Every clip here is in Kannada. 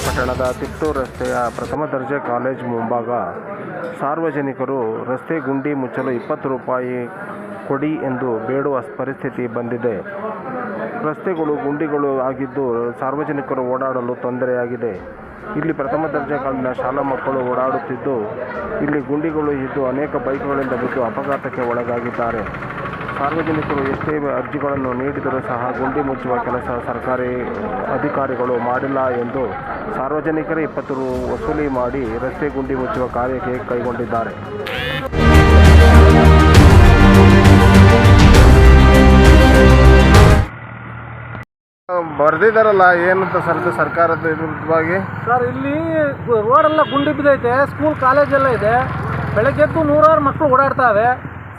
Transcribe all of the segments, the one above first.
ಪಟ್ಟಣದ ತಿಪ್ಟೂರು ರಸ್ತೆಯ ಪ್ರಥಮ ದರ್ಜೆ ಕಾಲೇಜ್ ಮುಂಭಾಗ ಸಾರ್ವಜನಿಕರು ರಸ್ತೆ ಗುಂಡಿ ಮುಚ್ಚಲು 20 ರೂಪಾಯಿ ಕೊಡಿ ಎಂದು ಬೇಡುವ ಪರಿಸ್ಥಿತಿ ಬಂದಿದೆ. ರಸ್ತೆಗಳು ಗುಂಡಿಗಳು ಆಗಿದ್ದು ಸಾರ್ವಜನಿಕರು ಓಡಾಡಲು ತೊಂದರೆಯಾಗಿದೆ. ಇಲ್ಲಿ ಪ್ರಥಮ ದರ್ಜೆ ಕಾಲೇಜಿನ ಶಾಲಾ ಮಕ್ಕಳು ಓಡಾಡುತ್ತಿದ್ದು ಇಲ್ಲಿ ಗುಂಡಿಗಳು ಇದ್ದು ಅನೇಕ ಬೈಕ್ಗಳಿಂದ ಬಿದ್ದು ಅಪಘಾತಕ್ಕೆ ಒಳಗಾಗಿದ್ದಾರೆ. ಸಾರ್ವಜನಿಕರು ಎಷ್ಟೇ ಅರ್ಜಿಗಳನ್ನು ನೀಡಿದರೂ ಸಹ ಗುಂಡಿ ಮುಚ್ಚುವ ಕೆಲಸ ಸರ್ಕಾರಿ ಅಧಿಕಾರಿಗಳು ಮಾಡಿಲ್ಲ ಎಂದು ಸಾರ್ವಜನಿಕರೇ 20 ರು ವಸೂಲಿ ಮಾಡಿ ರಸ್ತೆ ಗುಂಡಿ ಮುಚ್ಚುವ ಕಾರ್ಯಕ್ಕೆ ಕೈಗೊಂಡಿದ್ದಾರೆ. ಬರೆದಿದ್ದಾರಲ್ಲ ಏನಂತ ಸರ್ಕಾರದ ವಿರುದ್ಧವಾಗಿ ಸರ್, ಇಲ್ಲಿ ರೋಡೆಲ್ಲ ಗುಂಡಿ ಬಿದ್ದೈತೆ, ಸ್ಕೂಲ್ ಕಾಲೇಜೆಲ್ಲ ಇದೆ. ಬೆಳಗ್ಗೆದ್ದು ನೂರಾರು ಮಕ್ಕಳು ಓಡಾಡ್ತಾವೆ.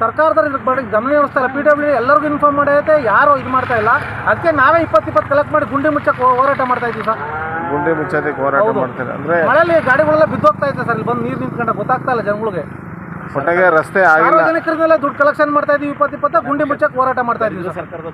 ಸರ್ಕಾರದವ್ರು ಇದಕ್ಕೆ ಬಗ್ಗೆ ಗಮನ ಹರಿಸ್ತಾ ಇಲ್ಲ. PWD ಎಲ್ಲರಿಗೂ ಇನ್ಫಾರ್ಮ್ ಮಾಡೈತೆ, ಯಾರು ಇದು ಮಾಡ್ತಾ ಇಲ್ಲ. ಅದಕ್ಕೆ ನಾವೇ 20 ಕಲೆಕ್ಟ್ ಮಾಡಿ ಗುಂಡಿ ಮುಚ್ಚಕ್ಕೆ ಹೋರಾಟ ಮಾಡ್ತಾ ಇದ್ದೀವಿ ಸರ್. ಗುಂಡಿ ಮುಚ್ಚೋದಕ್ಕೆ ಹೋರಾಟ ಮಾಡ್ತಾರೆ ಅಂದ್ರೆ ಮಳೆಯಲ್ಲಿ ಗಾಡಿಗಳೆಲ್ಲ ಬಿದ್ದೋಗ್ತಾ ಇದೆ ಸರ್. ಇಲ್ಲಿ ಬಂದು ನೀರು ನಿಂತ್ಕೊಂಡ ಗೊತ್ತಾಗ್ತಾ ಇಲ್ಲ ಜನಗಳಿಗೆ. ಒಟ್ಟಿಗೆ ರಸ್ತೆ ಆಗಿಲ್ಲ. ಸಾರ್ವಜನಿಕರನ್ನೆಲ್ಲ ದುಡ್ಡು ಕಲೆಕ್ಷನ್ ಮಾಡ್ತಾ ಇದೀವಿ. 20 ಗುಂಡಿ ಮುಚ್ಚಕ್ಕೆ ಹೋರಾಟ ಮಾಡ್ತಾ ಇದ್ದೀವಿ ಸರ್ಕಾರದ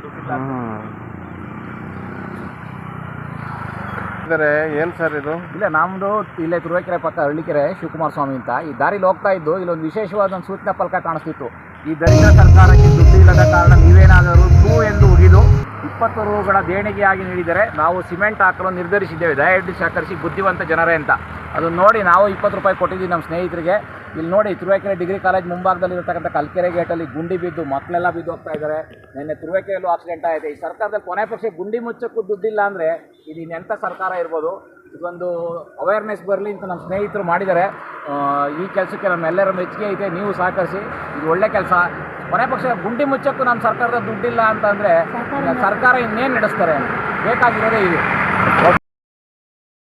ಏನು ಸರ್ ಇದು? ಇಲ್ಲ, ನಮ್ಮದು ಇಲ್ಲೇ ತುರುವೇಕೆರೆ ಪಕ್ಕ ಹಳ್ಳಿಕೆರೆ ಶಿವಕುಮಾರ ಸ್ವಾಮಿ ಅಂತ ಈ ದಾರಿಲಿ ಹೋಗ್ತಾ ಇದ್ದು ಇಲ್ಲೊಂದು ವಿಶೇಷವಾದ ಒಂದು ಸೂಚನಾ ಫಲಕ ಕಾಣಿಸ್ತಿತ್ತು. ಈ ದರಿದ್ರ ಸರ್ಕಾರಕ್ಕೆ ದುಡ್ಡು ಇಲ್ಲದ ಕಾರಣ ನೀವೇನಾದರೂ ಟೂ ಎಂದು ಉಗಿದು 20 ರೂಗಳ ದೇಣಿಗೆಯಾಗಿ ನೀಡಿದರೆ ನಾವು ಸಿಮೆಂಟ್ ಹಾಕಲು ನಿರ್ಧರಿಸಿದ್ದೇವೆ, ದಯವಿಟ್ಟು ಸಹಕರಿಸಿ ಬುದ್ಧಿವಂತ ಜನರೇ ಅಂತ. ಅದನ್ನು ನೋಡಿ ನಾವು 20 ರೂಪಾಯಿ ಕೊಟ್ಟಿದ್ದೀವಿ ನಮ್ಮ ಸ್ನೇಹಿತರಿಗೆ. ಇಲ್ಲಿ ನೋಡಿ, ತುರುವೇಕೆರೆ ಡಿಗ್ರಿ ಕಾಲೇಜ್ ಮುಂಭಾಗದಲ್ಲಿ ಇರತಕ್ಕಂಥ ಕಲ್ಕೆರೆ ಗೇಟಲ್ಲಿ ಗುಂಡಿ ಬಿದ್ದು ಮಕ್ಕಳೆಲ್ಲ ಬಿದ್ದು ಹೋಗ್ತಾ ಇದ್ದಾರೆ. ನಿನ್ನೆ ತುರುವೇಕೆರೆಯಲ್ಲೂ ಆಕ್ಸಿಡೆಂಟ್ ಆಗಿದೆ. ಈ ಸರ್ಕಾರದಲ್ಲಿ ಕೊನೆ ಪಕ್ಷ ಗುಂಡಿ ಮುಚ್ಚಕ್ಕೂ ದುಡ್ಡಿಲ್ಲ ಅಂದರೆ ಇದು ಇನ್ನೆಂಥ ಸರ್ಕಾರ ಇರ್ಬೋದು? ಇದೊಂದು ಅವೇರ್ನೆಸ್ ಬರಲಿ ಅಂತ ನಮ್ಮ ಸ್ನೇಹಿತರು ಮಾಡಿದ್ದಾರೆ. ಈ ಕೆಲಸಕ್ಕೆ ನಮ್ಮೆಲ್ಲರ ಮೆಚ್ಚುಗೆ ಐತೆ, ನೀವು ಸಹಕರಿಸಿ. ಇದು ಒಳ್ಳೆ ಕೆಲಸ. ಕೊನೆ ಪಕ್ಷ ಗುಂಡಿ ಮುಚ್ಚಕ್ಕೂ ನಮ್ಮ ಸರ್ಕಾರದ ದುಡ್ಡಿಲ್ಲ ಅಂತಂದರೆ ಸರ್ಕಾರ ಇನ್ನೇನು ನಡೆಸ್ತಾರೆ? ಬೇಕಾಗಿರೋದೇ ಇದು.